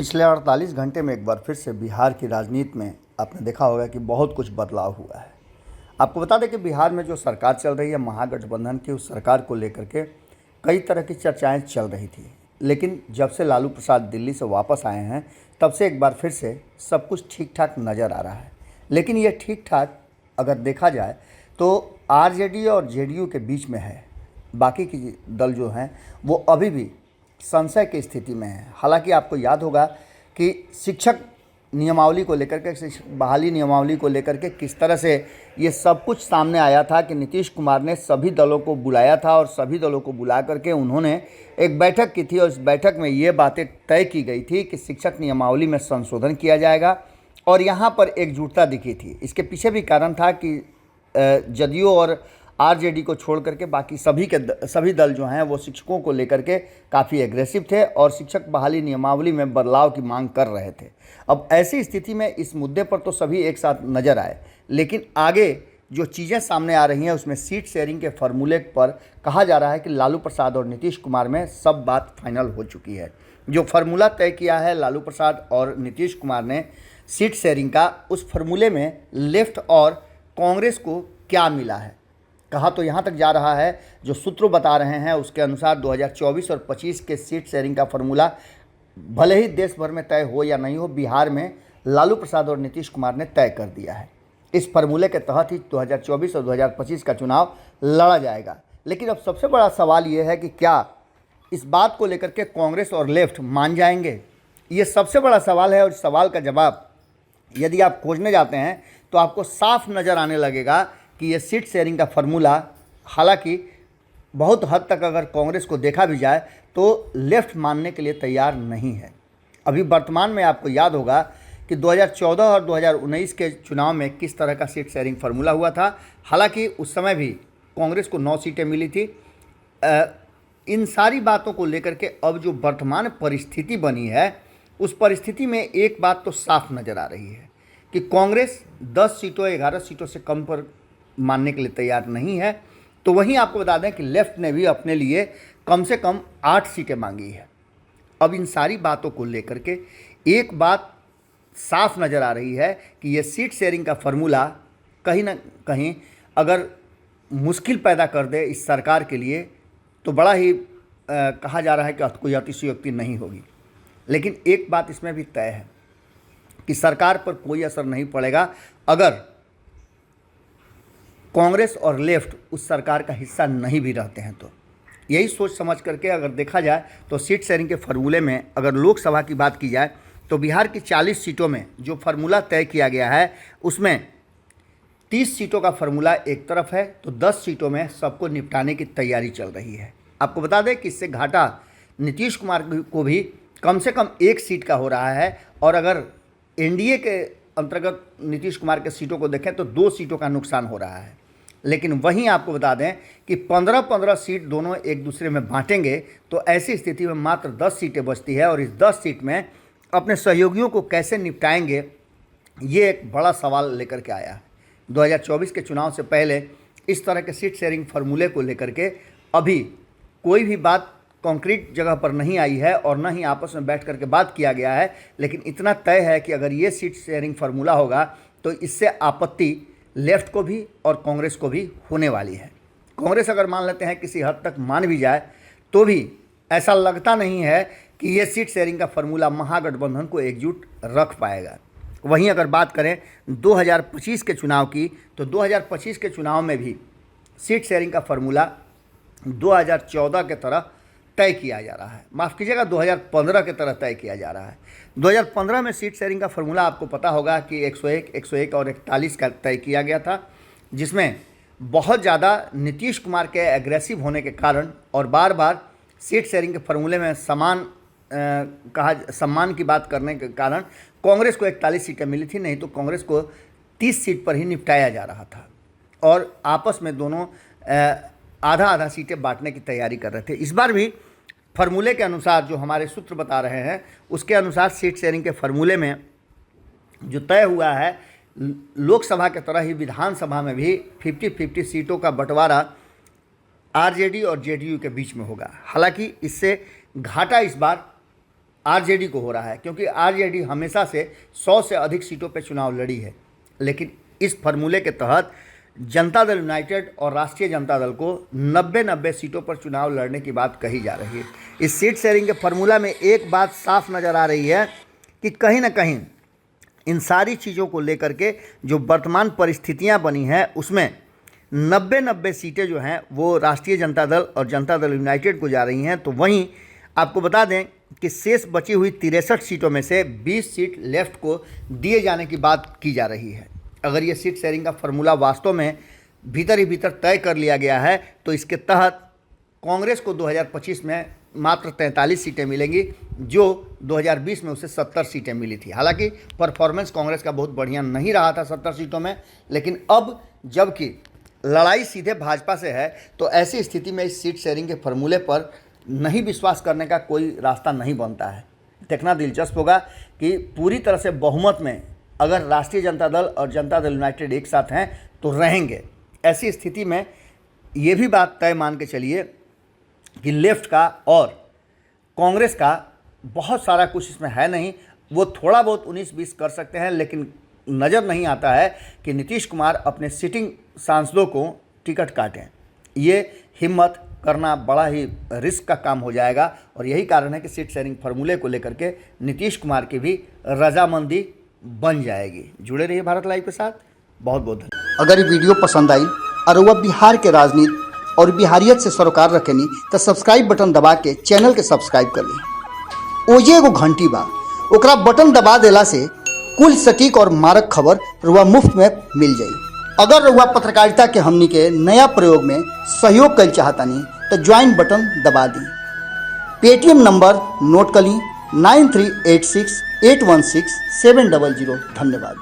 पिछले 48 घंटे में एक बार फिर से बिहार की राजनीति में आपने देखा होगा कि बहुत कुछ बदलाव हुआ है। आपको बता दें कि बिहार में जो सरकार चल रही है महागठबंधन की, उस सरकार को लेकर के कई तरह की चर्चाएं चल रही थी। लेकिन जब से लालू प्रसाद दिल्ली से वापस आए हैं तब से एक बार फिर से सब कुछ ठीक ठाक नज़र आ रहा है। लेकिन ये ठीक ठाक अगर देखा जाए तो आरजेडी और जेडीयू के बीच में है। बाकी की दल जो हैं वो अभी भी संशय की स्थिति में है। हालांकि आपको याद होगा कि शिक्षक नियमावली को लेकर के, बहाली नियमावली को लेकर के किस तरह से ये सब कुछ सामने आया था कि नीतीश कुमार ने सभी दलों को बुलाया था और सभी दलों को बुला करके उन्होंने एक बैठक की थी और इस बैठक में ये बातें तय की गई थी कि शिक्षक नियमावली में संशोधन किया जाएगा और यहाँ पर एकजुटता दिखी थी। इसके पीछे भी कारण था कि जदयू और आरजेडी को छोड़ करके बाकी सभी दल जो हैं वो शिक्षकों को लेकर के काफ़ी एग्रेसिव थे और शिक्षक बहाली नियमावली में बदलाव की मांग कर रहे थे। अब ऐसी स्थिति में इस मुद्दे पर तो सभी एक साथ नज़र आए, लेकिन आगे जो चीज़ें सामने आ रही हैं उसमें सीट शेयरिंग के फार्मूले पर कहा जा रहा है कि लालू प्रसाद और नीतीश कुमार में सब बात फाइनल हो चुकी है। जो फार्मूला तय किया है लालू प्रसाद और नीतीश कुमार ने सीट शेयरिंग का, उस फार्मूले में लेफ्ट और कांग्रेस को क्या मिला है। कहा तो यहाँ तक जा रहा है, जो सूत्र बता रहे हैं उसके अनुसार 2024 और 25 के सीट शेयरिंग का फार्मूला भले ही देश भर में तय हो या नहीं हो, बिहार में लालू प्रसाद और नीतीश कुमार ने तय कर दिया है। इस फार्मूले के तहत ही 2024 और 2025 का चुनाव लड़ा जाएगा। लेकिन अब सबसे बड़ा सवाल ये है कि क्या इस बात को लेकर के कांग्रेस और लेफ्ट मान जाएंगे? ये सबसे बड़ा सवाल है और इस सवाल का जवाब यदि आप खोजने जाते हैं तो आपको साफ नज़र आने लगेगा कि ये सीट शेयरिंग का फार्मूला, हालांकि बहुत हद तक अगर कांग्रेस को देखा भी जाए तो लेफ्ट मानने के लिए तैयार नहीं है। अभी वर्तमान में आपको याद होगा कि 2014 और 2019 के चुनाव में किस तरह का सीट शेयरिंग फार्मूला हुआ था। हालांकि उस समय भी कांग्रेस को 9 सीटें मिली थी। इन सारी बातों को लेकर के अब जो वर्तमान परिस्थिति बनी है उस परिस्थिति में एक बात तो साफ नज़र आ रही है कि कांग्रेस 10 सीटों 11 सीटों से कम पर मानने के लिए तैयार नहीं है। तो वहीं आपको बता दें कि लेफ्ट ने भी अपने लिए कम से कम 8 सीटें मांगी है। अब इन सारी बातों को लेकर के एक बात साफ नज़र आ रही है कि ये सीट शेयरिंग का फार्मूला कहीं ना कहीं अगर मुश्किल पैदा कर दे इस सरकार के लिए तो बड़ा ही कहा जा रहा है कि कोई अतिशयोक्ति नहीं होगी। लेकिन एक बात इसमें भी तय है कि सरकार पर कोई असर नहीं पड़ेगा अगर कांग्रेस और लेफ्ट उस सरकार का हिस्सा नहीं भी रहते हैं। तो यही सोच समझ करके अगर देखा जाए तो सीट शेयरिंग के फार्मूले में अगर लोकसभा की बात की जाए तो बिहार की 40 सीटों में जो फार्मूला तय किया गया है उसमें 30 सीटों का फार्मूला एक तरफ है तो 10 सीटों में सबको निपटाने की तैयारी चल रही है। आपको बता दें कि इससे घाटा नीतीश कुमार को भी कम से कम 1 सीट का हो रहा है और अगर एनडीए के अंतर्गत नीतीश कुमार के सीटों को देखें तो 2 सीटों का नुकसान हो रहा है। लेकिन वहीं आपको बता दें कि 15-15 सीट दोनों एक दूसरे में बांटेंगे तो ऐसी स्थिति में मात्र 10 सीटें बचती है और इस 10 सीट में अपने सहयोगियों को कैसे निपटाएंगे, ये एक बड़ा सवाल लेकर के आया है। 2024 के चुनाव से पहले इस तरह के सीट शेयरिंग फार्मूले को लेकर के अभी कोई भी बात कॉन्क्रीट जगह पर नहीं आई है और न ही आपस में बैठ करके बात किया गया है। लेकिन इतना तय है कि अगर ये सीट शेयरिंग फार्मूला होगा तो इससे आपत्ति लेफ्ट को भी और कांग्रेस को भी होने वाली है। कांग्रेस अगर मान लेते हैं किसी हद तक मान भी जाए तो भी ऐसा लगता नहीं है कि ये सीट शेयरिंग का फार्मूला महागठबंधन को एकजुट रख पाएगा। वहीं अगर बात करें 2025 के चुनाव की तो 2025 के चुनाव में भी सीट शेयरिंग का फार्मूला 2014 के तरह तय किया जा रहा है, माफ़ कीजिएगा 2015 के तरह तय किया जा रहा है। 2015 में सीट शेयरिंग का फार्मूला आपको पता होगा कि 101, 101 और 41 का तय किया गया था, जिसमें बहुत ज़्यादा नीतीश कुमार के एग्रेसिव होने के कारण और बार बार सीट शेयरिंग के फार्मूले में सम्मान की बात करने के कारण कांग्रेस को 41 सीटें मिली थी, नहीं तो कांग्रेस को 30 सीट पर ही निपटाया जा रहा था और आपस में दोनों आधा आधा सीटें बांटने की तैयारी कर रहे थे। इस बार भी फार्मूले के अनुसार जो हमारे सूत्र बता रहे हैं उसके अनुसार सीट शेयरिंग के फार्मूले में जो तय हुआ है लोकसभा के तरह ही विधानसभा में भी 50-50 सीटों का बंटवारा आरजेडी और जेडीयू के बीच में होगा। हालांकि इससे घाटा इस बार आरजेडी को हो रहा है, क्योंकि आरजेडी हमेशा से 100 से अधिक सीटों पर चुनाव लड़ी है। लेकिन इस फार्मूले के तहत जनता दल यूनाइटेड और राष्ट्रीय जनता दल को 90 सीटों पर चुनाव लड़ने की बात कही जा रही है। इस सीट शेयरिंग के फार्मूला में एक बात साफ नज़र आ रही है कि कहीं ना कहीं इन सारी चीज़ों को लेकर के जो वर्तमान परिस्थितियां बनी हैं उसमें 90 सीटें जो हैं वो राष्ट्रीय जनता दल और जनता दल यूनाइटेड को जा रही हैं। तो वहीं आपको बता दें कि शेष बची हुई 63 सीटों में से 20 सीट लेफ्ट को दिए जाने की बात की जा रही है। अगर ये सीट शेयरिंग का फार्मूला वास्तव में भीतर ही भीतर तय कर लिया गया है तो इसके तहत कांग्रेस को 2025 में मात्र 43 सीटें मिलेंगी, जो 2020 में उसे 70 सीटें मिली थी। हालांकि परफॉर्मेंस कांग्रेस का बहुत बढ़िया नहीं रहा था 70 सीटों में, लेकिन अब जबकि लड़ाई सीधे भाजपा से है तो ऐसी स्थिति में इस सीट शेयरिंग के फार्मूले पर नहीं विश्वास करने का कोई रास्ता नहीं बनता है। देखना दिलचस्प होगा कि पूरी तरह से बहुमत में अगर राष्ट्रीय जनता दल और जनता दल यूनाइटेड एक साथ हैं तो रहेंगे। ऐसी स्थिति में ये भी बात तय मान के चलिए कि लेफ्ट का और कांग्रेस का बहुत सारा कुछ इसमें है नहीं। वो थोड़ा बहुत 19-20 कर सकते हैं, लेकिन नज़र नहीं आता है कि नीतीश कुमार अपने सिटिंग सांसदों को टिकट काटें। ये हिम्मत करना बड़ा ही रिस्क का काम हो जाएगा और यही कारण है कि सीट शेयरिंग फार्मूले को लेकर के नीतीश कुमार की भी रजामंदी बन जाएगी। जुड़े रहिए भारत लाइव के साथ। बहुत बहुत धन्यवाद। अगर ये वीडियो पसंद आई और वह बिहार के राजनीति और बिहारियत से सरोकार रखेनी तो सब्सक्राइब बटन दबा के चैनल के सब्सक्राइब कर ली। ओजे एगो घंटी बा, ओकरा बटन दबा देला से कुल सटीक और मारक खबर रुआ मुफ्त में मिल जाई। अगर रुआ पत्रकारिता के हमनी के नया प्रयोग में सहयोग कर चाहतानी तो ज्वाइन बटन दबा दी। पेटीएम नंबर नोट कर ली 9386816700। धन्यवाद।